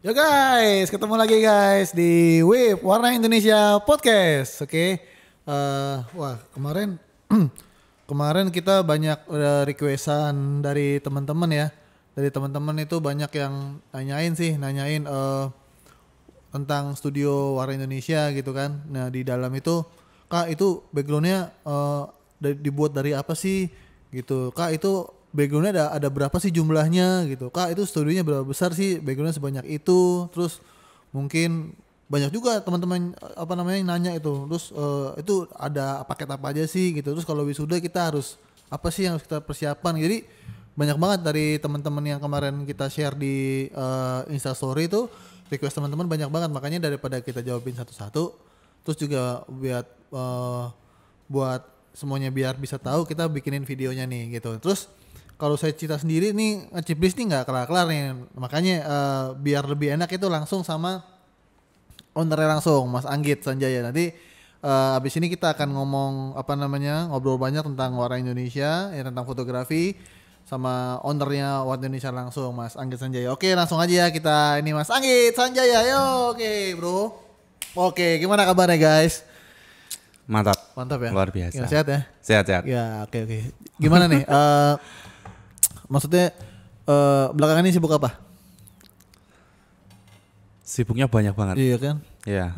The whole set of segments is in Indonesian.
Yo guys, ketemu lagi guys di WIP Warna Indonesia Podcast. Oke. Wah, kemarin kita banyak requestan dari teman-teman ya. Dari teman-teman itu banyak yang nanyain tentang studio Warna Indonesia gitu kan. Nah, di dalam itu, Kak, itu backgroundnya dibuat dari apa sih gitu. Kak, itu backgroundnya ada berapa sih jumlahnya gitu. Kak, itu studionya berapa besar sih, backgroundnya sebanyak itu. Terus mungkin banyak juga teman-teman nanya itu. Terus itu ada paket apa aja sih gitu. Terus kalau wisuda kita harus apa sih yang harus kita persiapan. Jadi banyak banget dari teman-teman yang kemarin kita share di Instastory itu, request teman-teman banyak banget. Makanya daripada kita jawabin satu-satu, terus juga buat semuanya biar bisa tahu, kita bikinin videonya nih gitu. Terus kalau saya cerita sendiri nih, Ngeciplis nih nggak kelar-kelar nih. Makanya biar lebih enak itu langsung sama ownernya langsung, Mas Anggit Sanjaya. Nanti abis ini kita akan ngobrol banyak tentang Warna Indonesia, ya, tentang fotografi sama ownernya Warna Indonesia langsung, Mas Anggit Sanjaya. Oke, langsung aja kita ini Mas Anggit Sanjaya. Yo, oke bro. Oke, gimana kabarnya guys? Mantap ya? Luar biasa. Ya, sehat ya? Sehat. Ya, oke. Gimana nih? Maksudnya belakangan ini sibuk apa? Sibuknya banyak banget. Iya kan? Iya.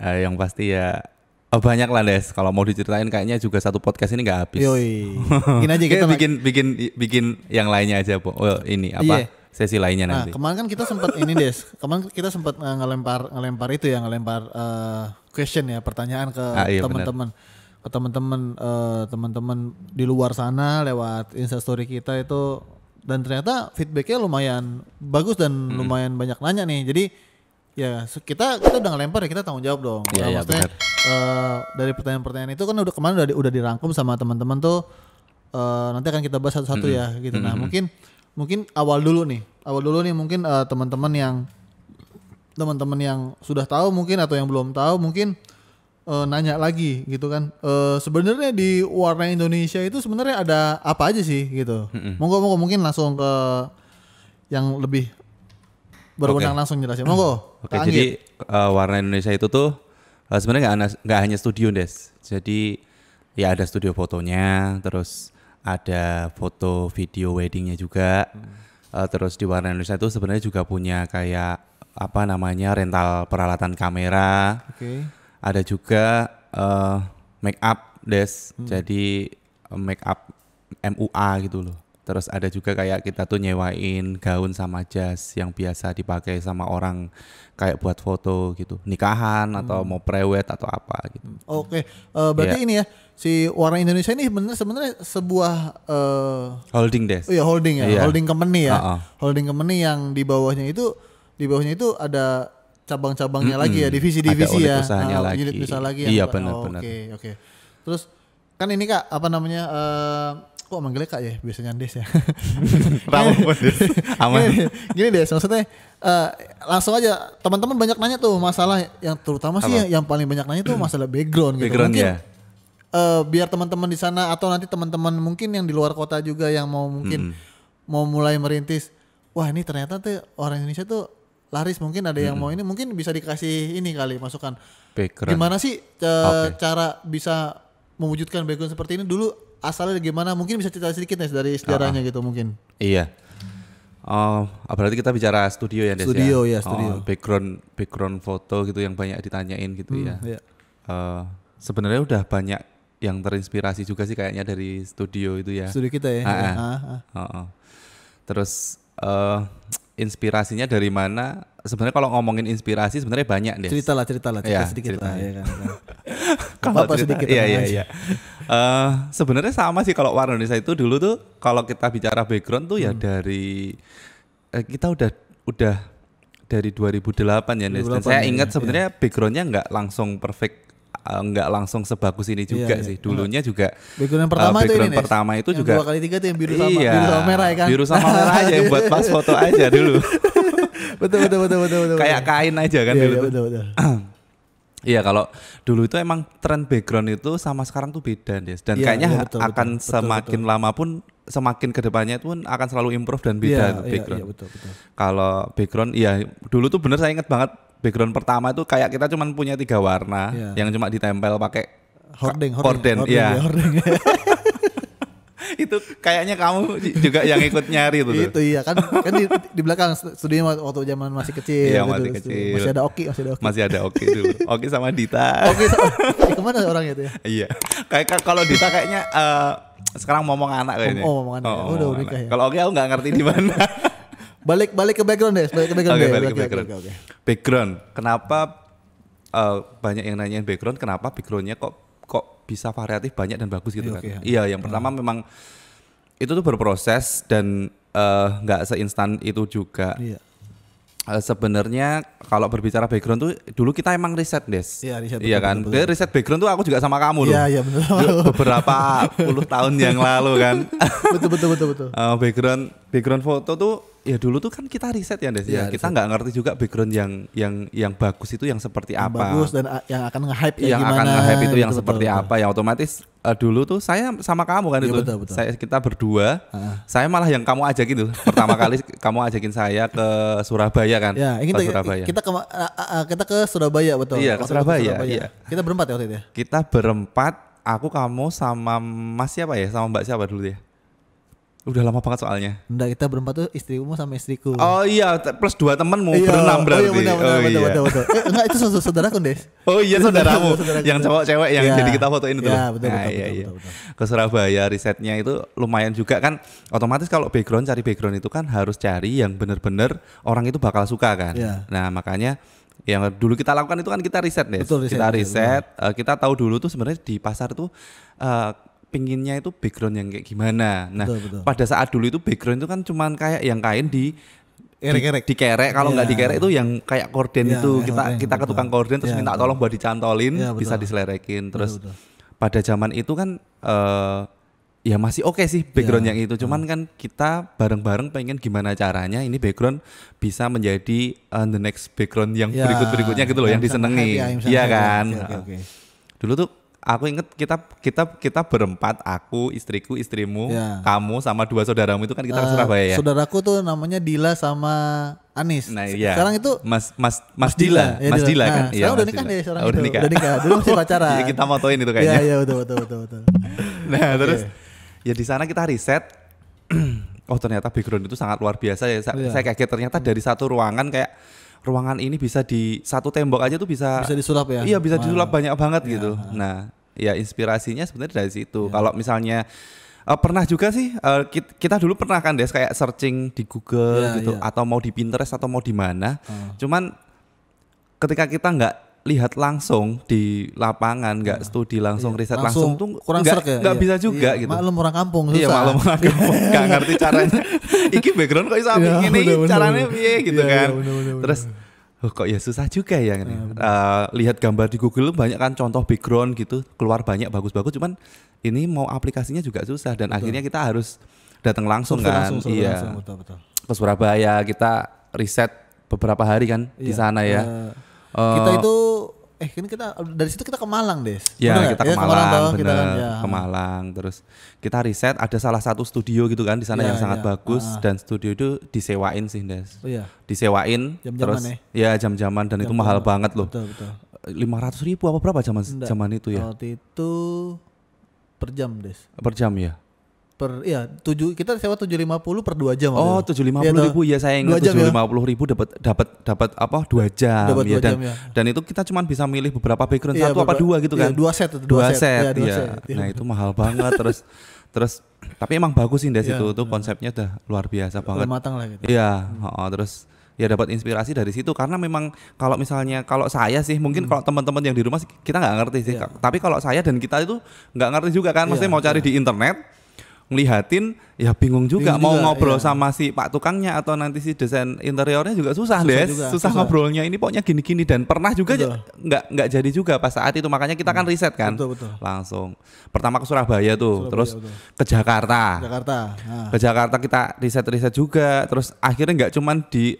Yang pasti ya banyak lah Des. Kalau mau diceritain kayaknya juga satu podcast ini nggak habis. Yoi. Gini aja kita bikin yang lainnya aja, Po. Oh, ini apa? Iya. Sesi lainnya nanti. Kemarin kan kita sempat ini Des. Kemarin kita sempat ngelempar question ya, pertanyaan ke teman-teman. Ke teman-teman di luar sana lewat Instastory kita itu, dan ternyata feedbacknya lumayan bagus dan lumayan banyak nanya nih. Jadi ya kita udah ngelempar ya, kita tanggung jawab dong. Iya, maksudnya dari pertanyaan-pertanyaan itu kan kemarin udah dirangkum sama teman-teman tuh, nanti akan kita bahas satu-satu ya gitu. Nah mungkin awal dulu nih mungkin teman-teman yang sudah tahu mungkin, atau yang belum tahu mungkin nanya lagi gitu kan. Sebenarnya di Warna Indonesia itu sebenarnya ada apa aja sih gitu. Monggo mungkin langsung ke yang lebih berwenang langsung jelasin. Monggo. Oke, jadi Warna Indonesia itu tuh sebenarnya nggak hanya studio Des. Jadi ya ada studio fotonya, terus ada foto video weddingnya juga. Terus di Warna Indonesia itu sebenarnya juga punya kayak rental peralatan kamera. Ada juga make up Des. Jadi make up MUA gitu loh. Terus ada juga kayak kita tuh nyewain gaun sama jas yang biasa dipakai sama orang kayak buat foto gitu, nikahan atau mau prewed atau apa gitu. Oke. Berarti ini ya, si Warna Indonesia ini sebenarnya sebuah holding Des. Iya, holding ya. Iya. Holding company ya. Holding company yang di bawahnya itu ada cabang-cabangnya lagi ya, divisi-divisi ya. Unit usaha lagi. Iya, benar. Oke. Terus kan ini Kak, kok manggilnya Kak ya, biasanya Des ya. Aman. Gini Des, maksudnya langsung aja, teman-teman banyak nanya tuh masalah yang terutama sih yang paling banyak nanya tuh masalah background gitu. Mungkin biar teman-teman di sana atau nanti teman-teman mungkin yang di luar kota juga yang mau mulai merintis, wah ini ternyata tuh orang Indonesia tuh laris, mungkin ada yang mau ini, mungkin bisa dikasih ini kali masukan. Background. Gimana sih cara bisa mewujudkan background seperti ini dulu, asalnya gimana? Mungkin bisa cerita sedikit nih dari sejarahnya gitu mungkin. Iya. Berarti kita bicara studio ya Des. Studio. Background foto gitu yang banyak ditanyain gitu ya. Iya. Sebenarnya udah banyak yang terinspirasi juga sih kayaknya dari studio itu ya. Studio kita ya. Terus inspirasinya dari mana? Sebenarnya kalau ngomongin inspirasi sebenarnya banyak Des. Cerita sedikit lah ya kan. Kalau sedikit. Iya. Sebenarnya sama sih, kalau Warna Indonesia itu dulu tuh kalau kita bicara background tuh ya dari kita udah dari 2008 ya Des. Dan saya ingat sebenarnya backgroundnya nggak langsung perfect, nggak langsung sebagus ini juga sih. Dulunya juga background pertama itu yang juga 2x3 tuh yang biru sama merah ya kan. Biru sama merah aja yang buat pas foto aja dulu. Betul. Kayak kain aja kan dulu. Betul. Iya, kalau dulu itu emang tren background itu sama sekarang tuh beda, Des. Dan Iya, kayaknya iya, betul, akan betul, semakin lama pun semakin kedepannya itu pun akan selalu improve dan beda tuh background. Iya, betul, betul. Kalau background, iya dulu tuh bener saya inget banget background pertama itu kayak kita cuma punya 3 warna yang cuma ditempel pakai horden, iya. Hordeng. Itu kayaknya kamu juga yang ikut nyari itu. Itu iya kan di belakang studionya waktu zaman masih kecil. Iya, gitu, masih kecil. Masih ada Oki. Masih ada Oki dulu. Oki sama Dita. Oki kemana orangnya itu ya? Iya. Kayak kalau Dita kayaknya sekarang ngomong anak kayaknya. Ngomong anak. Udah nikah ya. Kalau Oki aku nggak ngerti di mana. Balik ke background deh. Balik ke background. Oke. Background. Kenapa banyak yang nanyain background? Kenapa backgroundnya kok bisa variatif banyak dan bagus gitu kan? Iya, yang pertama memang itu tuh berproses dan nggak seinstan itu juga. Iya. Sebenarnya kalau berbicara background tuh dulu kita emang riset, Des. Iya, riset. Iya kan? Betul. Riset background tuh aku juga sama kamu loh. Iya, benar. Beberapa puluh tahun yang lalu kan. Betul. Background foto tuh ya dulu tuh kan kita riset ya, Des. Ya, kita nggak ngerti juga background yang bagus itu yang seperti yang apa. Bagus dan yang akan nge-hype yang gimana. Yang akan nge-hype itu yang betul, seperti apa. Yang otomatis dulu tuh saya sama kamu kan, itu. Betul. Kita berdua. Saya malah yang kamu ajak itu. Pertama kali kamu ajakin saya ke Surabaya kan. Ya, Surabaya. Kita ke Surabaya, betul. Iya, ke Surabaya. Iya. Kita berempat ya waktu itu ya? Kita berempat, aku, kamu, sama Mas siapa ya? Sama Mbak siapa dulu ya? Udah lama banget soalnya. Enggak, kita berempat tuh istrimu sama istriku. Oh iya, plus 2 temenmu, berenam berarti. Betul. Enggak, itu saudaraku, Des. Oh iya, saudaramu. Yang cowok cewek yang jadi kita fotoin itu. Iya, betul. Ke Surabaya, risetnya itu lumayan juga kan. Otomatis kalau cari background itu kan harus cari yang benar-benar orang itu bakal suka kan. Ya. Nah, makanya yang dulu kita lakukan itu kan kita riset, Des. Kita riset, kita tahu dulu tuh sebenarnya di pasar tuh pinginnya itu background yang kayak gimana. Nah, betul. Pada saat dulu itu background itu kan cuman kayak yang kain dikerek. Kalau nggak dikerek itu yang kayak korden itu kita ke tukang korden terus minta tolong buat dicantolin, bisa diselerekin. Terus pada zaman itu kan ya masih oke sih background yang itu. Cuman kan kita bareng-bareng pengen gimana caranya ini background bisa menjadi the next background yang berikut-berikutnya gitu loh, yang disenengi. Iya kan. Dulu tuh aku inget kita berempat, aku, istriku, istrimu, kamu sama 2 saudaramu itu kan kita ke Surabaya ya. Saudaraku tuh namanya Dila sama Anis. Nah, iya. Sekarang itu Mas Dila, ya, Mas Dila nah, kan. Sekarang udah nikah deh seorang itu. Udah nikah. Dulu masih pacaran. Kita motoin itu kayaknya. Iya, betul. Nah, terus ya di sana kita riset. Oh, ternyata background itu sangat luar biasa ya. Saya kaget ternyata dari satu ruangan kayak ruangan ini bisa di satu tembok aja tuh bisa disulap ya. Iya, bisa disulap banyak banget gitu. Nah, ya inspirasinya sebenarnya dari situ. Kalau misalnya pernah juga sih kita dulu pernah kan Des kayak searching di Google gitu atau mau di Pinterest atau mau di mana. Cuman ketika kita nggak lihat langsung di lapangan, nggak studi langsung, riset langsung tuh kurang nggak bisa juga gitu. Maklum orang kampung susah. Iya, maklum orang kampung nggak ngerti caranya. Iki background kok bisa ini caranya piye gitu kan. Terus kok ya susah juga ya. Lihat gambar di Google banyak kan contoh background gitu, keluar banyak bagus-bagus, cuman ini mau aplikasinya juga susah dan akhirnya kita harus datang langsung kan. Iya. Betul. Ke Surabaya kita riset beberapa hari kan di sana ya. Kita itu kan kita dari situ kita ke Malang, Des. Ya, kita ke Malang, ke Malang. Terus kita riset ada salah satu studio gitu kan di sana yang sangat bagus dan studio itu disewain sih, Des. Oh iya. Disewain terus jam-jaman dan itu mahal banget loh. Betul. 500.000 apa berapa zaman itu ya? Waktu itu per jam, Des. Per jam ya? Kita sewa 750 per 2 jam. Oh, 750.000 ya, saya ingat 750.000 dapat apa 2 jam ya, dan itu kita cuma bisa milih beberapa background satu apa dua gitu kan. 2 set. Nah, itu mahal banget terus tapi emang bagus sih Des itu tuh konsepnya udah luar biasa banget. Matang lah gitu. Iya, terus ya dapat inspirasi dari situ karena memang kalau saya sih mungkin kalau teman-teman yang di rumah kita nggak ngerti sih. Tapi kalau saya dan kita itu nggak ngerti juga kan, maksudnya mau cari di internet ngelihatin ya bingung juga mau ngobrol sama si Pak tukangnya atau nanti si desain interiornya juga susah ngobrolnya ini pokoknya gini-gini dan pernah juga nggak jadi juga pas saat itu, makanya kita kan riset kan. Betul. Langsung pertama ke Surabaya tuh, terus ke Jakarta. Ke Jakarta kita riset juga, terus akhirnya nggak cuman di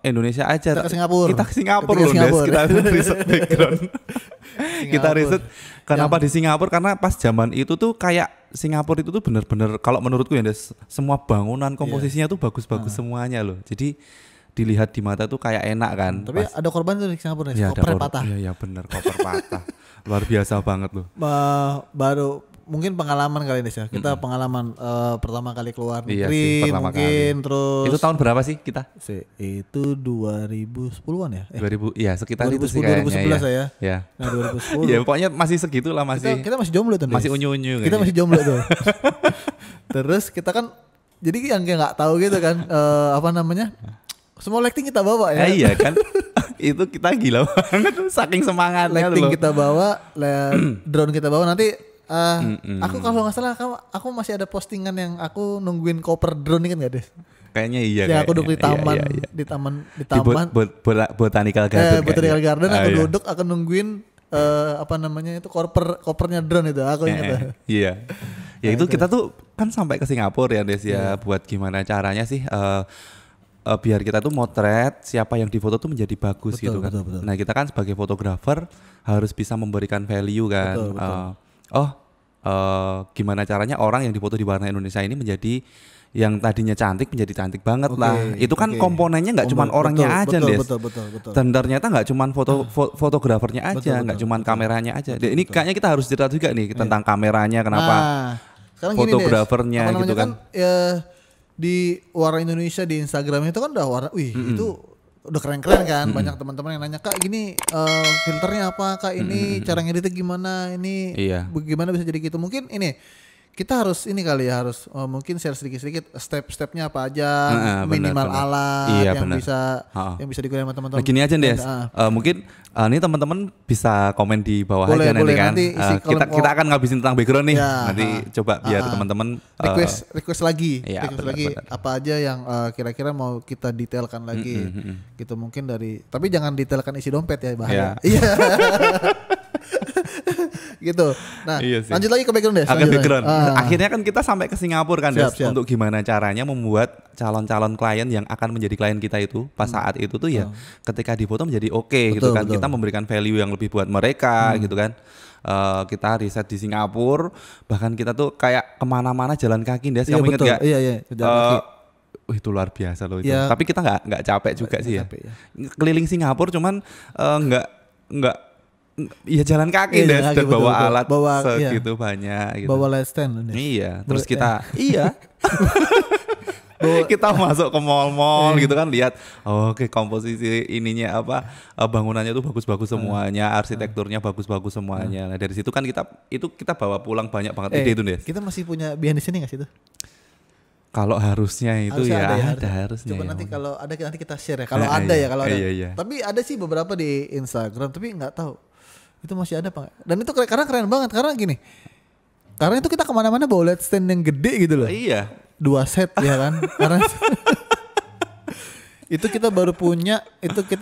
Indonesia aja. Kita ke Singapura. Kita ke Singapura Kita ke loh, Des. Singapura. Kita riset background. Kita Singapura. riset kenapa di Singapura, karena pas zaman itu tuh kayak Singapura itu tuh bener-bener kalau menurutku ya Des, semua bangunan komposisinya tuh bagus-bagus semuanya loh. Jadi dilihat di mata tuh kayak enak kan. Tapi ada korban tuh di Singapura, ya, koper patah. Iya bener, koper patah. Luar biasa banget loh. Baru mungkin pengalaman kali ini ya. Kita pengalaman pertama kali keluar Iya negeri sih, pertama mungkin kali. terus Itu tahun berapa sih kita? itu 2010-an ya? 2000, iya sekitar 2010, itu sih kayaknya 2011 ya. Ya. Nah, 2010. Ya pokoknya masih segitulah, masih Kita masih jomblo tuh. masih Des. unyu-unyu Kita kayaknya. masih jomblo tuh. Terus kita kan jadi yang kayak nggak tahu gitu kan apa namanya? Semua lighting kita bawa ya. Iya kan. Itu kita gila banget saking semangatnya Lighting loh. kita bawa, drone kita bawa nanti aku kalau nggak salah aku masih ada postingan yang aku nungguin koper drone ini kan nggak deh? Kayaknya iya. Yang aku duduk di kayaknya. taman, Iya, iya. di taman, Di Botanical Garden. Botanical Garden. Aku Iya. duduk, aku nungguin apa namanya itu kopernya drone itu. Aku ingat. Iya. Ya itu kita tuh kan sampai ke Singapura ya Des ya, buat gimana caranya sih biar kita tuh motret siapa yang difoto tuh menjadi bagus Betul, gitu kan. betul. Nah kita kan sebagai fotografer harus bisa memberikan value kan. Betul. Gimana caranya orang yang difoto di warna Indonesia ini menjadi yang tadinya cantik menjadi cantik banget lah. Itu kan komponennya nggak cuma orangnya aja Des. Betul. Dan ternyata nggak cuma fotografernya aja, nggak cuma kameranya aja. Ini kayaknya kita harus cerita juga nih tentang kameranya, kenapa sekarang gini, Des. fotografernya Apa namanya gitu kan. Ya, di Warna Indonesia di Instagram itu kan udah warna, itu udah keren-keren kan. Banyak teman-teman yang nanya, Kak gini filternya apa, Kak ini cara ngeditnya gimana, ini Iya. bagaimana bisa jadi gitu. Mungkin ini kita harus ini kali ya, harus mungkin share sedikit-sedikit step-stepnya apa aja, minimal benar. alat Iya, yang benar. yang bisa digunakan sama teman-teman. Nah gini aja Des, mungkin ini teman-teman bisa komen di bawah aja nanti kan. nanti isi Kita akan ngabisin tentang background nih. Ya, Nanti coba biar teman-teman request lagi, Iya, request benar, lagi benar. apa aja yang kira-kira mau kita detailkan lagi, gitu mungkin dari, tapi jangan detailkan isi dompet ya, bahaya. Iya. Gitu. Nah, Iya sih. lanjut lagi ke background deh. Agak background. Akhirnya kan kita sampai ke Singapura kan Des, Siap. untuk gimana caranya membuat calon-calon klien yang akan menjadi klien kita itu pas saat itu tuh ya ketika difoto menjadi oke gitu kan. Betul. Kita memberikan value yang lebih buat mereka gitu kan. Kita riset di Singapura, bahkan kita tuh kayak kemana-mana jalan kaki Des. Kamu inget gak? Iya. Jalan kaki. Itu luar biasa loh itu. Ya. Tapi kita nggak capek juga sih ya. capek ya. Keliling Singapura cuman nggak ya jalan kaki Iya, Des, jalan kaki, dan bawa betul. alat Bawa, segitu banyak gitu. Bawa light stand. Des. Iya, terus kita kita masuk ke mall-mall gitu kan, lihat oke komposisi ininya apa bangunannya tuh bagus-bagus semuanya, arsitekturnya bagus-bagus semuanya. Nah, dari situ kan kita bawa pulang banyak banget ide itu Des. Kita masih punya behind the scene nggak sih itu? Kalau harusnya itu Harusnya ya ada harusnya. Coba ya. nanti kalau ada nanti kita share ya. Kalau Nah, ada iya. ya, kalau ada. Iya. Tapi ada sih beberapa di Instagram, tapi nggak tahu itu masih ada apa nggak. Dan itu karena keren banget, karena gini. Karena itu kita kemana-mana bawa light stand yang gede gitu loh. Iya. 2 set ya kan. Karena itu kita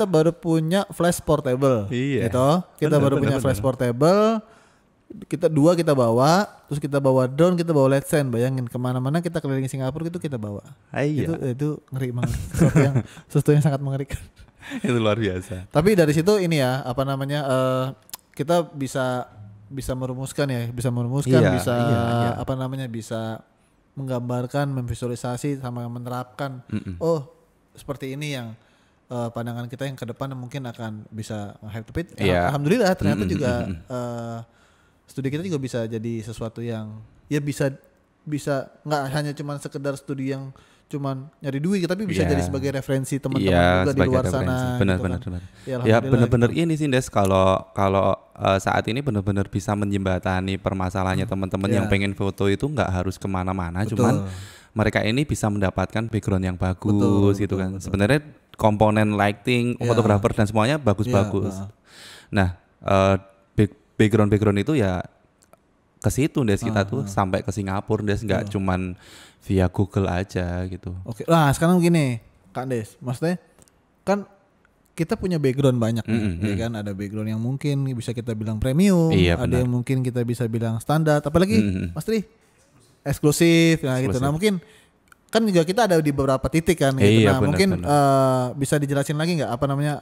baru punya flash portable. Iya. Gitu. Kita baru punya flash portable. Kita bawa, terus kita bawa drone, kita bawa light stand. Bayangin kemana-mana kita keliling Singapura itu kita bawa. Iya. Itu ngeri banget. Sesuatu yang sangat mengerikan. Itu luar biasa. Tapi dari situ ini ya, apa namanya, kita bisa merumuskan ya, bisa Iya. apa namanya, bisa menggambarkan, memvisualisasi sama menerapkan. Oh, seperti ini yang pandangan kita yang ke depan mungkin akan bisa nge-hype. Tapi alhamdulillah ternyata juga studi kita juga bisa jadi sesuatu yang ya bisa nggak hanya cuma sekedar studi yang cuman nyari duit, tapi bisa jadi sebagai referensi teman-teman juga di luar sana. Benar. Ya benar-benar gitu. ini sih Des, kalau saat ini benar-benar bisa menjembatani permasalahannya teman-teman yang pengen foto itu nggak harus kemana-mana, cuman mereka ini bisa mendapatkan background yang bagus gitu kan. Sebenarnya komponen lighting, fotografer dan semuanya bagus-bagus. Nah, background itu ya ke situ Des, kita tuh sampai ke Singapura Des, nggak cuman via Google aja gitu. Oke. Nah, sekarang gini, Kak Des, maksudnya kan kita punya background banyak nih, ya kan, ada background yang mungkin bisa kita bilang premium, ada yang mungkin kita bisa bilang standar, apalagi Mas Tri eksklusif, nah gitu. Nah, mungkin kan juga kita ada di beberapa titik kan gitu. Iya, Nah, benar, mungkin benar. bisa dijelasin lagi nggak apa namanya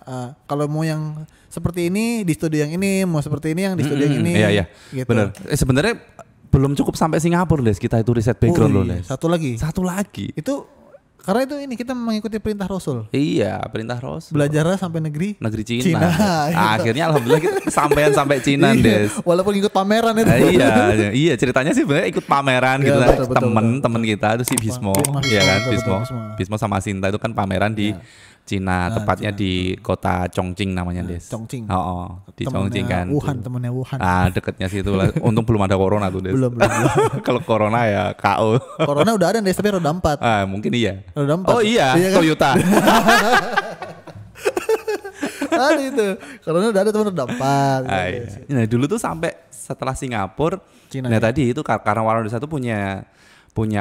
kalau mau yang seperti ini di studio yang ini, mau seperti ini yang di studio yang ini. Iya, iya. Gitu. Bener. Sebenarnya belum cukup sampai Singapura, Des. Kita itu riset background loh, iya. Des. Satu lagi. Satu lagi. Itu karena itu ini kita mengikuti perintah Rasul. Iya, perintah Rasul. Belajarnya sampai negeri Cina. Cina, gitu. Akhirnya alhamdulillah kita sampai Cina, Iya, Des. walaupun ikut pameran itu. Iya, ceritanya sih sebenarnya ikut pameran Iya, gitu kan. betul, betul. Temen kita itu si Bismo, Mas iya Bismo, kan, betul, Bismo. betul, Bismo. Bismo sama Sinta itu kan pameran di Cina, tepatnya Cina, di kota Chongqing namanya, Des. Chongqing. Oh, di Temennya Chongqing kan. Wuhan, temennya Wuhan. Ah, deketnya situ lah. Untung belum ada corona tuh, Des. Belum. Kalau corona ya KO. Corona udah ada Des, tapi roda 4. Ah, mungkin iya. Roda 4. Oh iya, kan? Toyota. Ada itu. Corona udah ada teman roda 4. Ah, iya. Nah, dulu tuh sampai setelah Singapura, Cina, nah ya? tadi itu karena Warna Indonesia tuh punya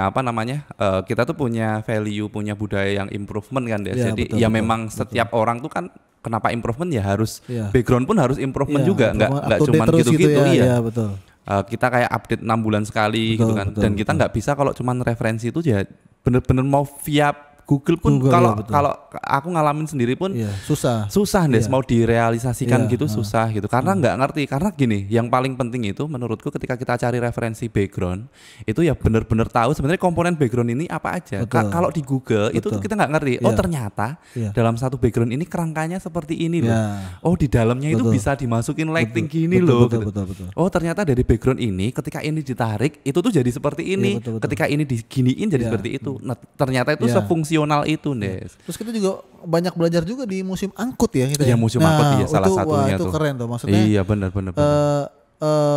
apa namanya? Kita tuh punya value, punya budaya yang improvement kan, Des. Ya, Jadi betul, ya betul, memang setiap orang tuh kan kenapa improvement ya harus Iya. background pun harus improvement Iya, juga, nggak up to date cuman terus gitu-gitu ya, iya. Iya, betul. Kita kayak update 6 bulan sekali Betul, gitu kan. betul, Dan kita nggak bisa kalau cuman referensi itu ya bener-bener mau via Google pun Google, ya, betul. kalau aku ngalamin sendiri pun Iya, susah. Des Iya. mau direalisasikan Iya, gitu susah gitu karena nggak ngerti karena gini yang paling penting itu menurutku ketika kita cari referensi background itu ya bener-bener tahu sebenarnya komponen background ini apa aja. Betul. Kalau di Google itu Betul. tuh kita nggak ngerti oh Iya. ternyata Iya. dalam satu background ini kerangkanya seperti ini loh. Ya. Oh di dalamnya itu Betul. bisa dimasukin lighting gini Betul, loh betul, gitu. betul. Oh ternyata dari background ini ketika ini ditarik itu tuh jadi seperti ini. Iya, betul. Ketika ini diginiin jadi Iya. seperti itu. Nah, ternyata itu Iya. sefungsional itu, Des. Terus kita juga banyak belajar juga di museum angkut ya kita. Iya, museum angkut, iya, salah satunya itu tuh. keren tuh maksudnya. Iya benar.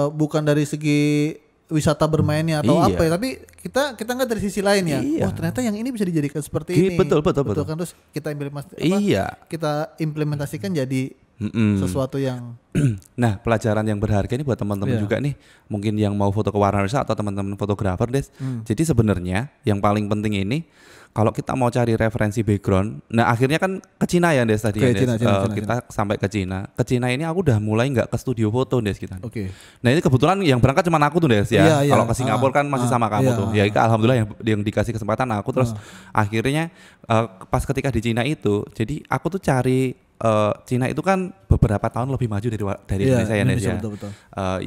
Bukan dari segi wisata bermainnya atau Iya. apa ya, tapi kita nggak dari sisi lain ya. Iya. Oh ternyata yang ini bisa dijadikan seperti ini. Betul. Kan terus kita Iya. kita implementasikan jadi sesuatu yang Nah, pelajaran yang berharga ini buat teman-teman Iya. juga nih, mungkin yang mau foto ke Warna Indonesia atau teman-teman fotografer, Des. Jadi sebenarnya yang paling penting ini kalau kita mau cari referensi background, nah akhirnya kan ke Cina ya, Des tadi Oke, ya, Des. Cina. Kita sampai ke Cina. Ke Cina ini aku udah mulai nggak ke studio foto, Des kita. Oke. Nah ini kebetulan yang berangkat cuma aku tuh, Des ya. Iya. Kalau ke Singapura kan masih sama kamu iya. tuh. Ya alhamdulillah yang dikasih kesempatan aku terus akhirnya pas ketika di Cina itu, jadi aku tuh cari Cina itu kan beberapa tahun lebih maju dari Iya, Indonesia ya, Des Indonesia, ya. betul.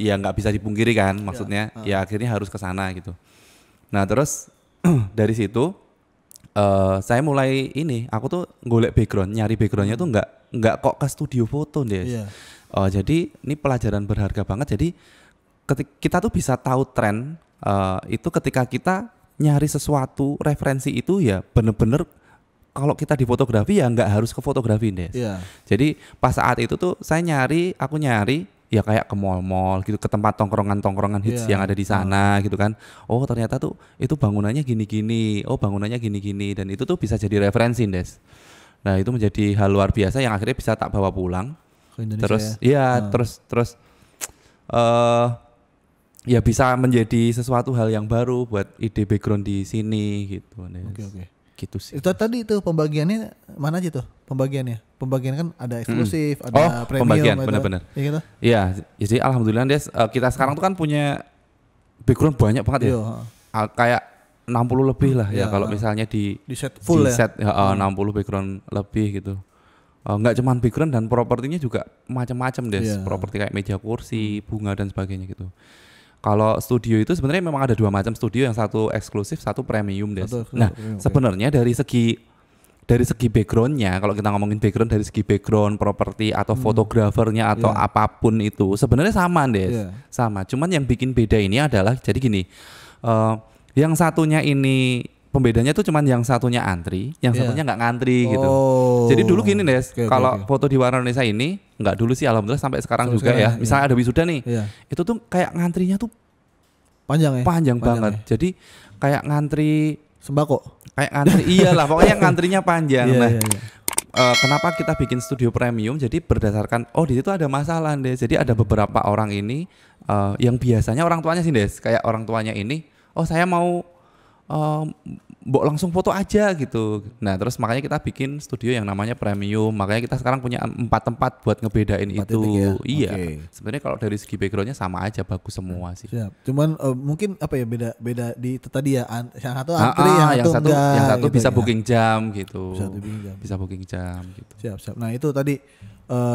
Ya nggak bisa dipungkiri kan, maksudnya ya akhirnya harus ke sana gitu. Nah terus dari situ saya mulai aku tuh golek background, nyari backgroundnya tuh nggak kok ke studio foto, Des. Iya. Jadi ini pelajaran berharga banget. Jadi kita tuh bisa tahu tren itu ketika kita nyari sesuatu referensi itu ya bener-bener kalau kita di fotografi ya nggak harus ke fotografi, Des. Iya. Jadi pas saat itu tuh aku nyari ya kayak ke mall-mall gitu, ke tempat tongkrongan-tongkrongan hits Iya. yang ada di sana gitu kan. Oh ternyata tuh itu bangunannya gini-gini, oh bangunannya gini-gini, dan itu tuh bisa jadi referensi, Des. Nah itu menjadi hal luar biasa yang akhirnya bisa tak bawa pulang. Ke Indonesia Terus ya. terus ya bisa menjadi sesuatu hal yang baru buat ide background di sini gitu, Des. Oke. Gitu sih. Itu tadi tuh pembagiannya mana aja tuh pembagiannya? Pembagian kan ada eksklusif, ada Oh, premium, pembagian, gitu. benar-benar. Ya gitu. Iya, jadi alhamdulillah, Des, kita sekarang tuh kan punya background banyak banget ya. Iya. Kayak 60 lebih lah ya Iya, kalau misalnya di set full ya. set 60 background lebih gitu. Nggak cuman background dan propertinya juga macam-macam, Des. Iya. Properti kayak meja kursi, bunga dan sebagainya gitu. Kalau studio itu sebenarnya memang ada dua macam studio, yang satu eksklusif, satu premium, Des. Nah, sebenarnya dari segi backgroundnya, kalau kita ngomongin background dari segi background, properti atau fotografernya atau apapun itu sebenarnya sama, Des. Iya. Sama. Cuman yang bikin beda ini adalah jadi gini, yang satunya ini pembedanya tuh cuman yang satunya antri, yang satunya nggak ngantri gitu. Jadi dulu gini, Des, kalau foto di Warna Indonesia ini nggak dulu sih, alhamdulillah sampai sekarang juga ya. Misalnya ada wisuda nih, itu tuh kayak ngantrinya tuh panjang banget. Jadi kayak ngantri sembako. Kayak ngantri, iyalah pokoknya ngantrinya panjang. Kenapa kita bikin studio premium? Jadi berdasarkan di situ ada masalah, Des. Jadi ada beberapa orang ini yang biasanya orang tuanya sih, Des, kayak orang tuanya ini, saya mau mbok langsung foto aja gitu. Nah terus makanya kita bikin studio yang namanya premium. Makanya kita sekarang punya 4 tempat buat ngebedain 4 itu. titik ya? Iya. Oke. Sebenarnya kalau dari segi backgroundnya sama aja, bagus semua sih. Siap. Cuman mungkin apa ya beda di itu tadi ya, yang satu antri, yang satu enggak. Yang satu gitu bisa ya. booking jam gitu. Bisa booking jam. Bisa booking jam gitu. Siap. Nah itu tadi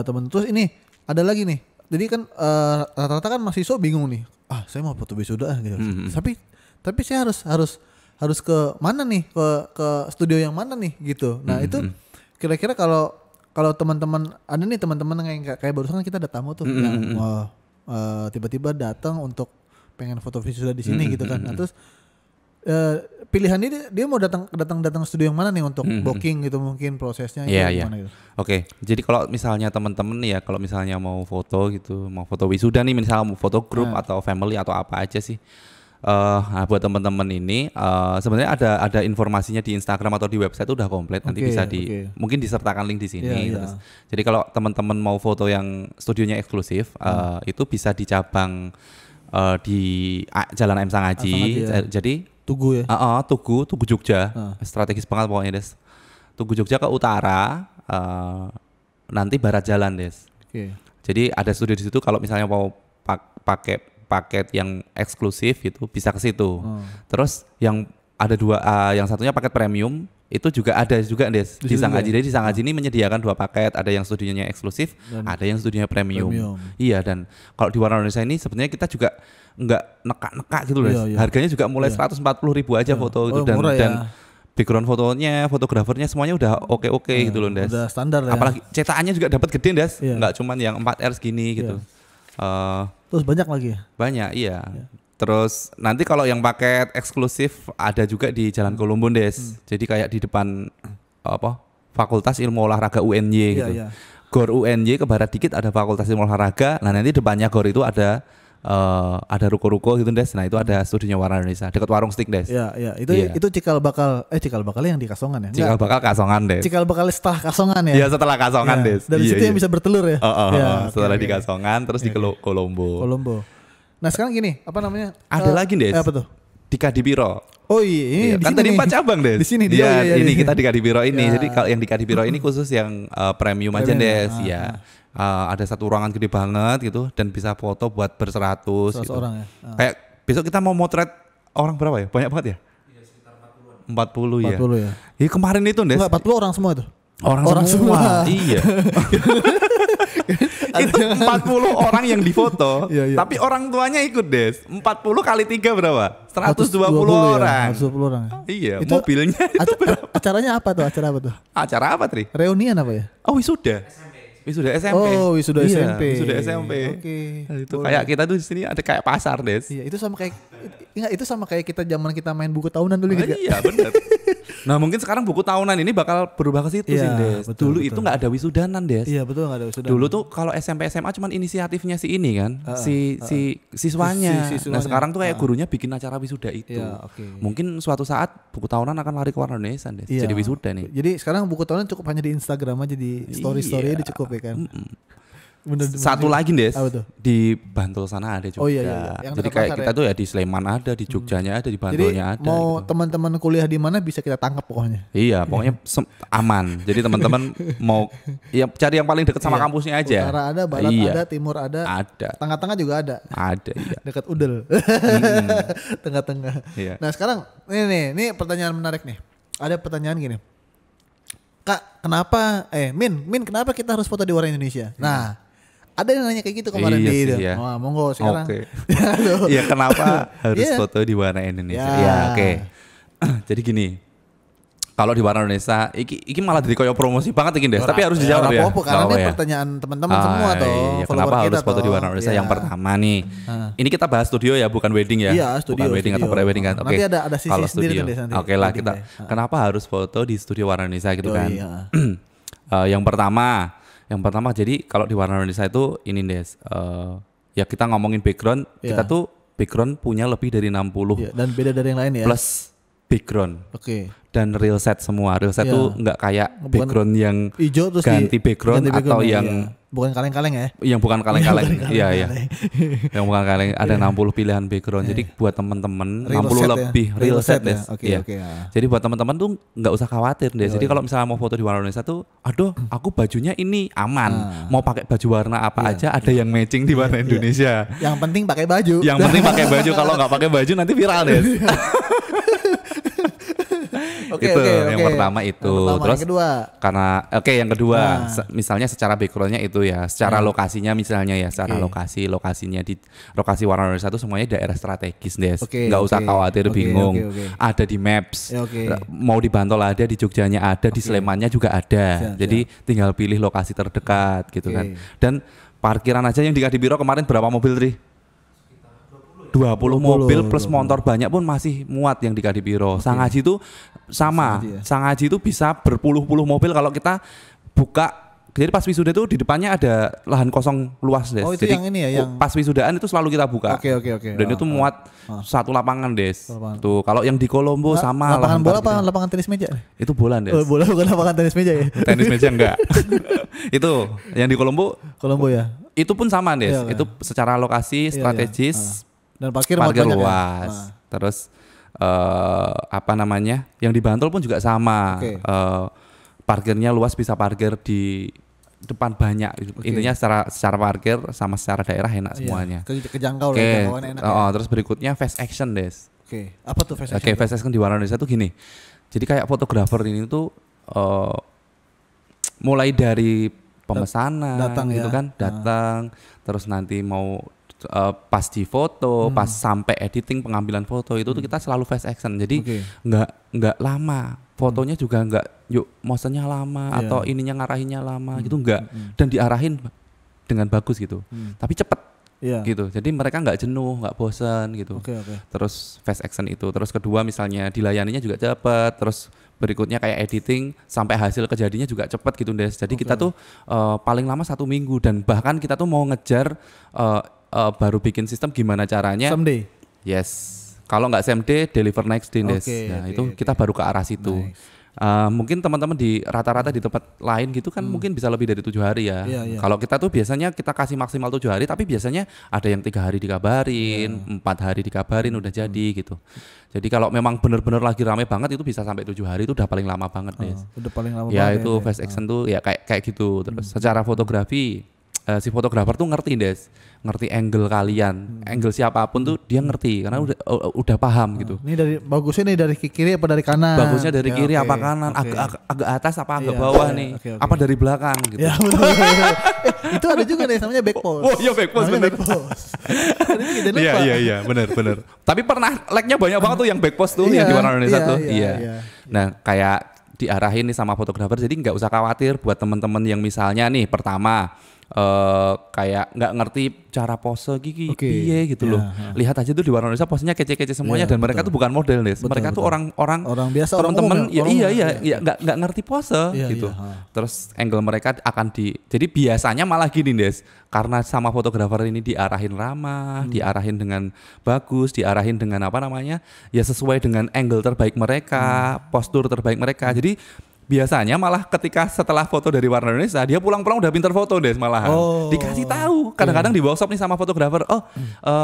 teman. Terus ini ada lagi nih. Jadi kan rata-rata kan mahasiswa bingung nih. Saya mau foto wisuda gitu. Tapi saya harus ke mana nih? Ke studio yang mana nih gitu. Nah itu kira-kira kalau teman-teman ada nih teman-teman yang kayak barusan kita ada tamu tuh yang tiba-tiba datang untuk pengen foto visual di sini gitu kan. Nah, terus pilihannya dia mau datang studio yang mana nih untuk booking gitu, mungkin prosesnya gimana gitu. Oke. Jadi kalau misalnya teman-teman ya, kalau misalnya mau foto gitu, mau foto wisuda nih, misalnya mau foto grup atau family atau apa aja sih. Nah buat teman-teman ini sebenarnya ada informasinya di Instagram atau di website itu udah komplit. Nanti bisa mungkin disertakan link di sini. Terus, jadi kalau teman-teman mau foto yang studionya eksklusif, itu bisa di cabang di Jalan M Sangaji. Jadi Tugu ya. Tugu Jogja. Strategis banget pokoknya, Des. Tugu Jogja ke utara, nanti barat jalan, Des. Jadi ada studio di situ. Kalau misalnya mau pakai paket yang eksklusif itu bisa ke situ. Terus yang ada dua, yang satunya paket premium itu juga ada juga, Des, di Sangaji. Jadi di Sangaji ini menyediakan 2 paket, ada yang studionya eksklusif, ada yang studionya premium. Iya, dan kalau di Warna Indonesia ini sebenarnya kita juga nggak neka-neka gitu loh. Harganya juga mulai 140.000 aja foto itu, dan background fotonya, fotografernya semuanya udah oke gitu loh, Des. Udah standar ya. Apalagi cetakannya juga dapat gede, Des. Nggak cuman yang 4R segini gitu. Terus banyak lagi ya? Banyak, iya. Terus nanti kalau yang paket eksklusif ada juga di Jalan Kolombo, Des. Jadi kayak di depan Fakultas Ilmu Olahraga UNY gitu. Gor UNY ke barat dikit ada Fakultas Ilmu Olahraga. Nah nanti depannya Gor itu ada ruko-ruko gitu, Des. Nah itu ada studionya Warna Indonesia dekat warung steak, Des. Iya. Itu cikal bakalnya yang di Kasongan ya? Cikal bakal Kasongan, Des. Cikal bakal setelah Kasongan ya? Iya, setelah Kasongan, Des. Dari situ yang bisa bertelur ya? Setelah di Kasongan terus di Kolombo. Nah sekarang gini, apa namanya? Ada lagi, Des. Apa tuh? Di Kadipiro. Oh iya, kan tadi 4 cabang, Des. Di sini ini kita di Kadipiro ini. Jadi kalau yang di Kadipiro ini khusus yang premium aja, Des. Ada satu ruangan gede banget gitu dan bisa foto buat berseratus gitu. Orang ya. Kayak besok kita mau motret orang berapa ya? Banyak banget ya? Iya, sekitar 40-an. 40 ya. Iya, kemarin itu, Des. Enggak, 40 orang semua itu. Orang semua. Iya. Itu 40 orang yang difoto, tapi orang tuanya ikut, Des. 40 kali 3 berapa? 120 orang. 120 orang. Iya, itu mobilnya itu berapa? Acaranya apa tuh? Acara apa, Tri? Reunian apa ya? Oh, wisuda SMP. Oh, wisuda SMP. Wisuda SMP. Oke. Nah, itu kayak kita tuh di sini ada kayak pasar, Des. Iya, itu sama kayak kita zaman kita main buku tahunan dulu gitu. Iya, benar. Nah, mungkin sekarang buku tahunan ini bakal berubah ke situ sih, Des. Dulu itu enggak ada wisudanan, Des. Iya, betul, enggak ada wisudanan. Dulu tuh kalau SMP SMA cuman inisiatifnya si ini kan, si siswanya. Nah, sekarang tuh kayak gurunya bikin acara wisuda itu. Mungkin suatu saat buku tahunan akan lari ke Warna Indonesia, Des. Jadi wisuda nih. Jadi sekarang buku tahunan cukup hanya di Instagram aja, di story-story udah cukup ya kan. Satu lagi, Des, apa tuh? di Bantul sana ada juga. Oh iya. Jadi kayak kita tuh ya di Sleman ada, di Jogjanya ada, di Bantulnya ada. Jadi mau gitu. Teman-teman kuliah di mana bisa kita tangkap pokoknya. Iya, pokoknya aman. Jadi teman-teman mau ya cari yang paling dekat sama kampusnya aja. Utara ada, barat ada, timur ada. Tengah-tengah juga ada. Ada, iya. Dekat Udel. Tengah-tengah. Iya. Nah sekarang ini pertanyaan menarik nih. Ada pertanyaan gini. Kak, kenapa Min kenapa kita harus foto di Warna Indonesia? Nah, ada yang nanya kayak gitu kemarin iya. Wah, monggo sekarang. Iya, kenapa harus foto di Warna Indonesia? Ya, oke. Jadi gini. Kalau di Warna Indonesia, iki malah jadi koyo promosi banget iki, Des. Tapi harus dijawab ya. Karena ini pertanyaan teman-teman semua tuh. Iya. Kenapa harus foto di Warna Indonesia? Yang pertama nih. Ini kita bahas studio ya, bukan wedding ya. Iya, studio. Bukan wedding atau pre-wedding kan. Oke. Nanti ada sisi sendiri nanti. Oke lah, kita kenapa harus foto di studio Warna Indonesia gitu kan. Yang pertama jadi kalau di Warna Indonesia itu ini, Des. Ya kita ngomongin background, kita tuh background punya lebih dari 60. Dan beda dari yang lain ya. Plus background. Dan real set semua. Real set tuh nggak kayak background yang hijau terus ganti background atau yang bukan kaleng-kaleng ya. Yang bukan kaleng-kaleng. Bukan Iya, iya. kaleng-kaleng. Yang bukan kaleng ada 60 pilihan background. Jadi buat teman-teman Real 60 set ya? lebih real set ya? Des. Oke, Iya. oke, ya. Jadi buat teman-teman tuh nggak usah khawatir deh. Jadi iya. kalau misalnya mau foto di Warna Indonesia tuh, aduh, aku bajunya ini aman. Mau pakai baju warna apa aja ada yang matching di Warna Indonesia. Yang penting pakai baju. Yang penting pakai baju. Kalau nggak pakai baju nanti viral deh. Oke, Itu oke, yang oke. pertama itu. Yang pertama, Terus yang kedua. karena yang kedua Nah. misalnya secara backgroundnya itu ya, secara lokasinya misalnya ya, secara lokasinya di lokasi Warna Indonesia itu semuanya daerah strategis Des. Oke, Nggak usah oke. khawatir Oke, bingung. oke. Ada di Maps. Ya, oke. Mau di Bantul ada, di Jogjanya ada, di Slemannya juga ada. Siap, Jadi tinggal pilih lokasi terdekat gitu Oke. kan. Dan parkiran aja yang di Kadipiro kemarin berapa mobil Tri? 20 mobil plus motor banyak pun masih muat yang di Kadipiro. Sangaji itu sama. Sangaji ya? Sangaji itu bisa berpuluh-puluh mobil kalau kita buka. Jadi pas wisuda itu di depannya ada lahan kosong luas Des. Oh, itu Jadi yang ini ya, yang- pas wisudaan itu selalu kita buka. Oke, oke, oke. Dan itu muat satu lapangan Des. Lapangan. Tuh kalau yang di Kolombo sama Lapangan lahan bola apa parkir. lapangan tenis meja? Itu bola Des. Oh, bola bukan lapangan tenis meja ya. Tenis meja enggak. Itu yang di Kolombo Kolombo ya. itu pun sama Des. Iya, Itu secara lokasi Iya, strategis. Dan parkir Parkir banyak luas. ya. Terus apa namanya? Yang di Bantul pun juga sama. Oke. Parkirnya luas, bisa parkir di depan banyak. Intinya secara parkir sama secara daerah enak semuanya. Kejangkau lah, Oke. jangkauannya enak. Ya. Terus berikutnya fast action Des. Oke. Apa tuh fast Oke, action? fast action di Warna Indonesia tuh gini. Jadi kayak fotografer ini tuh mulai dari pemesanan datang gitu ya. kan, datang terus nanti mau pas di foto, pas sampai editing pengambilan foto itu tuh kita selalu fast action. Jadi Oke. nggak lama. Fotonya juga nggak motionnya lama Iya. atau ininya ngarahinnya lama gitu nggak, dan diarahin dengan bagus gitu. Tapi cepet Iya. gitu. Jadi mereka nggak jenuh, nggak bosan gitu. Oke, oke. Terus fast action itu. Terus kedua misalnya dilayaninya juga cepet. Terus berikutnya kayak editing sampai hasil kejadiannya juga cepet gitu Des. Jadi kita tuh paling lama 1 minggu, dan bahkan kita tuh mau ngejar baru bikin sistem gimana caranya. Someday. Yes. Kalau nggak same day, deliver next day Des. Oke, Nah oke, itu oke. kita baru ke arah situ. Nice. Mungkin teman-teman di rata-rata di tempat lain gitu kan mungkin bisa lebih dari 7 hari ya. Iya, iya. Kalau kita tuh biasanya kita kasih maksimal 7 hari, tapi biasanya ada yang 3 hari dikabarin, 4 hari dikabarin udah jadi gitu. Jadi kalau memang benar-benar lagi rame banget itu bisa sampai 7 hari, itu udah paling lama banget Des. Udah paling lama Ya banget itu ya. fast action tuh ya kayak gitu. Terus secara fotografi si fotografer tuh ngerti Des, ngerti angle kalian, angle siapapun tuh dia ngerti karena udah paham gitu. Ini dari bagusnya nih dari kiri apa dari kanan? Bagusnya dari Ya, kiri oke, apa kanan, oke. agak atas apa agak Iya, bawah iya, nih, oke, oke. apa dari belakang gitu. Ya betul. Itu ada juga nih namanya back pose. Oh iya back pose Namanya bener. back pose. Ini kita lupa. Iya bener. Tapi pernah like-nya banyak banget tuh yang back pose tuh yang di Warna Indonesia tuh. Iya. Nah kayak diarahin nih sama fotografer, jadi nggak usah khawatir buat teman-teman yang misalnya nih pertama kayak nggak ngerti cara pose gigi Oke. piye gitu Ya, loh. ha. Lihat aja tuh di Warna Indonesia posenya kece-kece semuanya, Iya, dan mereka betul. tuh bukan model Des. Betul, Mereka tuh betul. orang Orang biasa, orang teman-teman umum ya, orang umum, iya. nggak ngerti pose Iya, gitu. iya, ha. Terus angle mereka akan jadi biasanya malah gini Des, karena sama fotografer ini diarahin ramah, diarahin dengan bagus, diarahin dengan apa namanya, ya sesuai dengan angle terbaik mereka, postur terbaik mereka. Jadi biasanya malah ketika setelah foto dari Warna Indonesia, dia pulang-pulang udah pinter foto Des malahan. Oh. Dikasih tahu, kadang-kadang di workshop nih sama fotografer,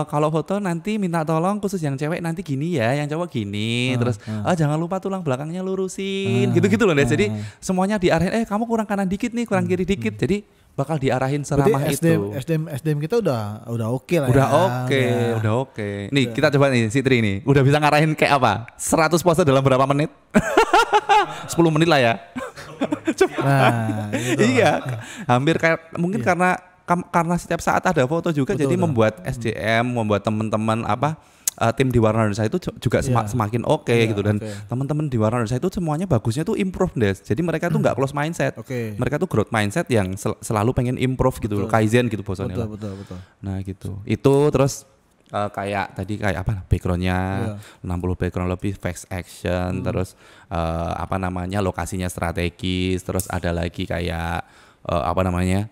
kalau foto nanti minta tolong khusus yang cewek nanti gini ya, yang cowok gini, terus jangan lupa tulang belakangnya lurusin, gitu-gitu loh Des. Jadi semuanya diarahin, kamu kurang kanan dikit nih, kurang kiri dikit. Jadi bakal diarahin seramah Berarti itu. SDM kita udah oke lah Udah ya. udah oke. Nih kita coba nih si Tri nih, udah bisa ngarahin kayak apa? 100 pose dalam berapa menit? 10 menit lah ya. Nah, gitu. Iya, hampir kayak mungkin karena setiap saat ada foto juga, Betul, jadi betul. membuat SDM, membuat teman-teman tim di Warna Indonesia itu juga Iya. semakin oke Iya, gitu, dan oke. teman-teman di Warna Indonesia itu semuanya bagusnya tuh improve Des. Jadi mereka tuh nggak close mindset, Oke. mereka tuh growth mindset yang selalu pengen improve gitu loh, kaizen gitu bosannya lah. Betul. Nah gitu. Itu terus kayak tadi kayak apa backgroundnya, Iya. 60 background lebih fast action, terus apa namanya lokasinya strategis, terus ada lagi kayak apa namanya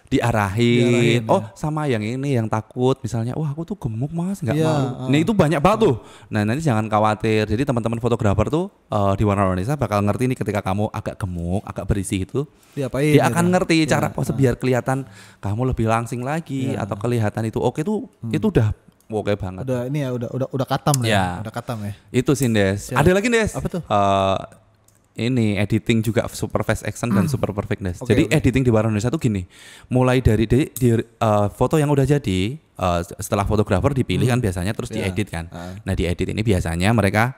diarahin. Oh, ya. sama yang ini yang takut misalnya, wah aku tuh gemuk Mas, nggak Iya, malu. Nah, itu banyak banget tuh. Nah, nanti jangan khawatir. Jadi teman-teman fotografer tuh di Warna Indonesia bakal ngerti nih ketika kamu agak gemuk, agak berisi itu. Diapain? Dia gitu. akan ngerti Iya, cara pose biar kelihatan kamu lebih langsing lagi atau kelihatan itu oke tuh. Itu udah oke banget. Udah ini ya udah katam lah. Ya. Udah katam ya. Itu sih Des. Siap. Ada lagi Des. Apa tuh? Ini editing juga super fast action dan super perfect Des. Oke, Jadi oke. editing di Warna Indonesia tuh gini. Mulai dari foto yang udah jadi setelah fotografer dipilih kan biasanya terus Ya. diedit kan. Nah, diedit ini biasanya mereka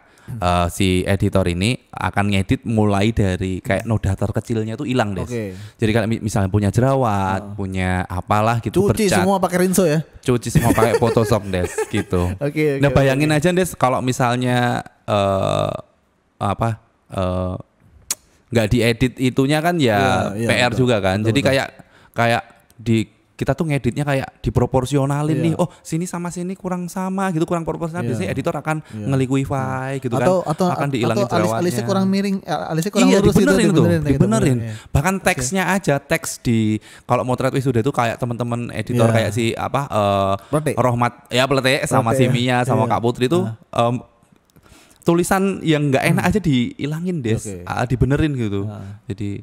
si editor ini akan ngedit mulai dari kayak noda terkecilnya tuh hilang Des. Oke. Jadi kalau misalnya punya jerawat, punya apalah gitu Cuci bercat, semua pakai rinso ya. cuci semua pakai Photoshop Des gitu. Oke, Nah, bayangin aja Des kalau misalnya nggak diedit itunya kan ya Iya, PR betul. juga kan. Betul, Jadi betul. kayak kita tuh ngeditnya kayak diproporsionalin Iya. nih. Oh, sini sama sini kurang sama gitu, kurang proporsional. Iya. Biasanya editor akan Iya. ngeliquify gitu Atau kan. Akan dihilangin jerawatnya. alisnya kurang miring, alisnya kurang Iya, lurus dibenerin gitu, tuh, kayak gitu, dibenerin. iya. Bahkan teksnya aja, teks di kalau motret wisuda itu kayak teman-teman editor Iya. kayak si Plete. Rohmat ya Plete sama Plete, si Mia sama iya. Kak Putri tuh tulisan yang nggak enak aja dihilangin Des, Oke. Dibenerin gitu. Jadi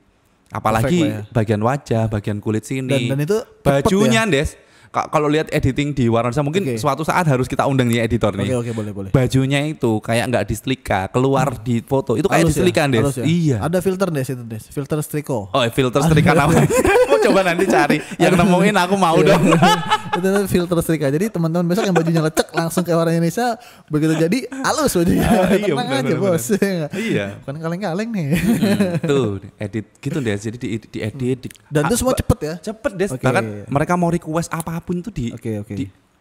apalagi Perfect lah ya. bagian wajah, bagian kulit sini. Dan itu cepet bajunya ya? Des. Kalau lihat editing di Warna Indonesia mungkin Oke. suatu saat harus kita undang nih editor nih. Oke, boleh. Bajunya itu kayak nggak disetrika, keluar di foto itu kayak Halus ya? disetrika Des. Halus ya? Iya. Ada filter Des itu Des, filter striko. Oh, filter setrika apa? Mau coba nanti cari. Yang nemuin aku mau Iya. dong. Itu filter strika. Jadi teman-teman besok yang bajunya lecek langsung ke Warna Indonesia, begitu jadi halus bajunya. Iya, Tenang aja benar. bos. Iya. Bukan kaleng-kaleng nih. Tuh, edit gitu deh. Jadi diedit. Dan itu semua cepet ya. Cepet Des. Oke. Bahkan mereka mau request apapun tuh Oke.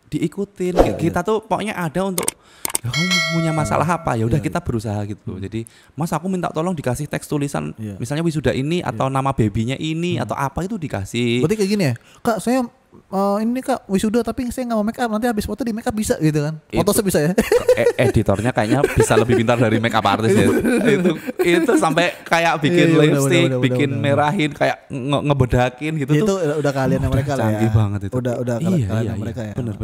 diikutin. Kita tuh pokoknya ada untuk ya, kamu punya masalah apa ya udah kita berusaha gitu. Jadi Mas aku minta tolong dikasih teks tulisan Iya. misalnya wisuda ini atau nama babynya ini atau apa itu dikasih. Berarti kayak gini ya, Kak saya ini Kak wisuda tapi saya nggak mau make up, nanti habis foto di make up bisa gitu kan? Foto bisa ya? Editornya kayaknya bisa lebih pintar dari make up artist ya. itu sampai kayak bikin Iya, bener, lipstick, bener, bikin bener. merahin kayak ngebedakin gitu Itu tuh. udah kalian mereka lah ya. Canggih banget itu. Udah iya, kalian iya, mereka ya. Benar.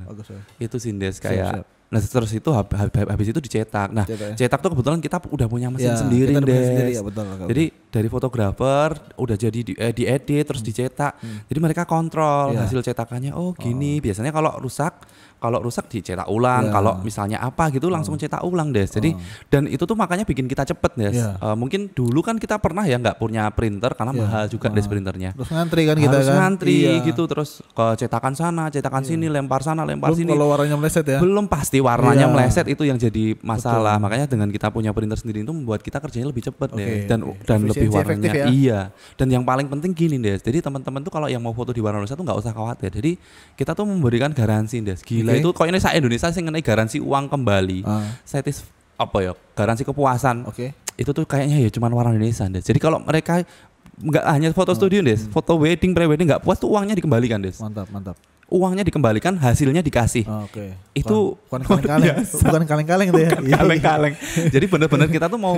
Bagus ya. Itu Sindes Siap, kayak siap. nah terus itu habis itu dicetak. Nah, Cetak ya. cetak tuh kebetulan kita udah punya mesin Ya, sendiri, kita ada mesin Des. sendiri, ya, betul. Jadi dari fotografer udah jadi diedit terus dicetak. Jadi mereka kontrol Ya. hasil cetakannya. Oh, gini. Biasanya kalau rusak dicetak ulang, Ya. kalau misalnya apa gitu langsung cetak ulang, Des. Jadi dan itu tuh makanya bikin kita cepet, Des. Ya. Mungkin dulu kan kita pernah ya nggak punya printer karena Ya. mahal juga Des printernya. Terus ngantri kan kita Harus kan? ngantri Iya. gitu terus ke cetakan sana, cetakan sini, lempar sana, lempar Belum sini. kalau warnanya meleset ya. Belum pasti warnanya Iya. meleset itu yang jadi masalah. Makanya dengan kita punya printer sendiri itu membuat kita kerjanya lebih cepat Oke, deh dan oke. dan lebih Efisiensi warnanya. efektif ya. Iya. Dan yang paling penting gini Des. Jadi teman-teman tuh kalau yang mau foto di Warna Indonesia tuh nggak usah khawatir. Jadi kita tuh memberikan garansi Des. Gila Oke. itu kok ini saya Indonesia sih ngenai garansi uang kembali. Satis apa ya? Garansi kepuasan. Oke. Itu tuh kayaknya ya cuman Warna Indonesia Des. Jadi kalau mereka nggak hanya foto studio Des, foto wedding, pre-wedding nggak puas tuh uangnya dikembalikan Des. Mantap. Uangnya dikembalikan, hasilnya dikasih. Oke. Itu bukan kaleng-kaleng. Bukan kaleng-kaleng tuh ya. Iya. kaleng-kaleng. Jadi benar-benar kita tuh mau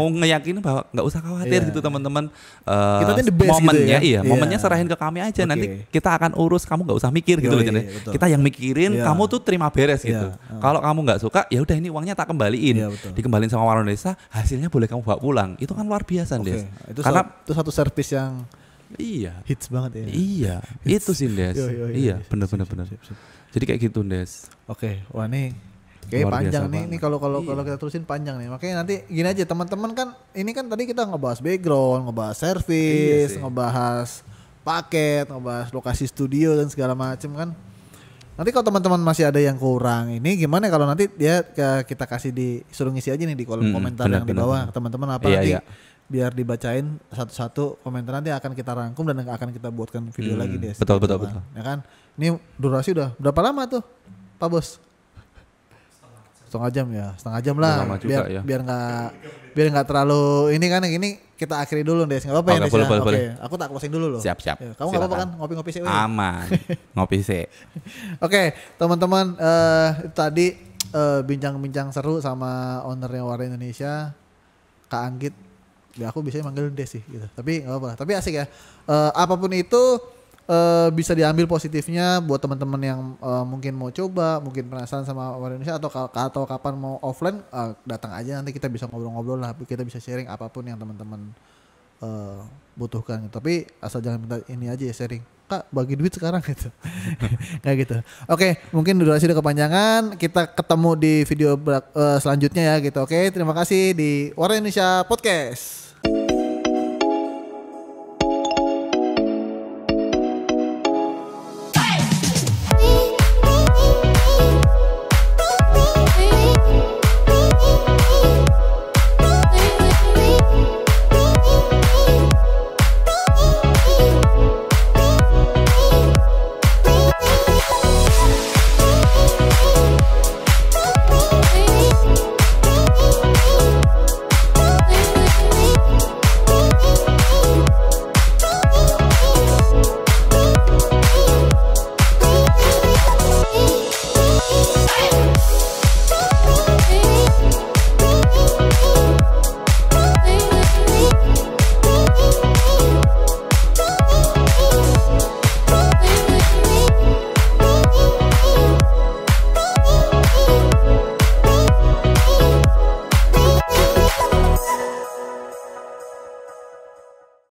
ngeyakinin bahwa nggak usah khawatir Iya. gitu teman-teman. Kita tuh the best momennya gitu ya. Iya. momennya serahin ke kami aja. Oke. Nanti kita akan urus, kamu nggak usah mikir gitu loh. Yoi, Jadi betul. kita yang mikirin, Iya. kamu tuh terima beres Iya. gitu. Kalau kamu nggak suka, ya udah ini uangnya tak kembaliin. Iya, betul. Dikembaliin sama Warna Indonesia, hasilnya boleh kamu bawa pulang. Itu kan luar biasa, Oke. Des. Itu Karena itu satu service yang iya. hits banget ya. Iya, itu sih Des. Yo. Iya, benar-benar. Sip. Jadi kayak gitu Des. Oke, wah nih kayak Luar panjang biasa nih. banget. Nih kalau Iya. kita terusin panjang nih. Makanya nanti gini aja teman-teman kan ini kan tadi kita ngebahas background, ngebahas service, Iya sih. ngebahas paket, ngebahas lokasi studio dan segala macam kan. Nanti kalau teman-teman masih ada yang kurang ini gimana kalau nanti dia kita kasih disuruh ngisi aja nih di kolom komentar yang di bawah teman-teman apa Iya, nanti iya. biar dibacain satu-satu komentar nanti akan kita rangkum dan akan kita buatkan video lagi deh. betul, Gitu betul, kan. betul. Ya kan? Ini durasi udah berapa lama tuh, Pak Bos? Setengah jam ya, setengah jam lah. Lama juga ya. Biar nggak terlalu ini kan ini kita akhiri dulu deh. Nggak apa-apa ya, Oke, Des, boleh, ya? boleh, Oke, boleh. aku tak closing dulu loh. Siap. Ya, kamu nggak apa-apa kan Silakan. ngopi-ngopi sih? Aman. Ngopi sih. Oke, teman-teman, itu tadi bincang-bincang seru sama ownernya Warna Indonesia, Kak Anggit. Ya aku biasanya manggil Des sih gitu. Tapi nggak apa-apa. Tapi asik ya. Apapun itu bisa diambil positifnya buat teman-teman yang mungkin mau coba, mungkin penasaran sama Warna Indonesia atau kapan mau offline, datang aja, nanti kita bisa ngobrol-ngobrol lah, kita bisa sharing apapun yang teman-teman butuhkan. Tapi asal jangan minta ini aja ya, sharing, Kak bagi duit sekarang gitu. Kayak gitu. Oke, mungkin durasi udah kepanjangan, kita ketemu di video selanjutnya ya gitu. Oke, terima kasih di Warna Indonesia Podcast.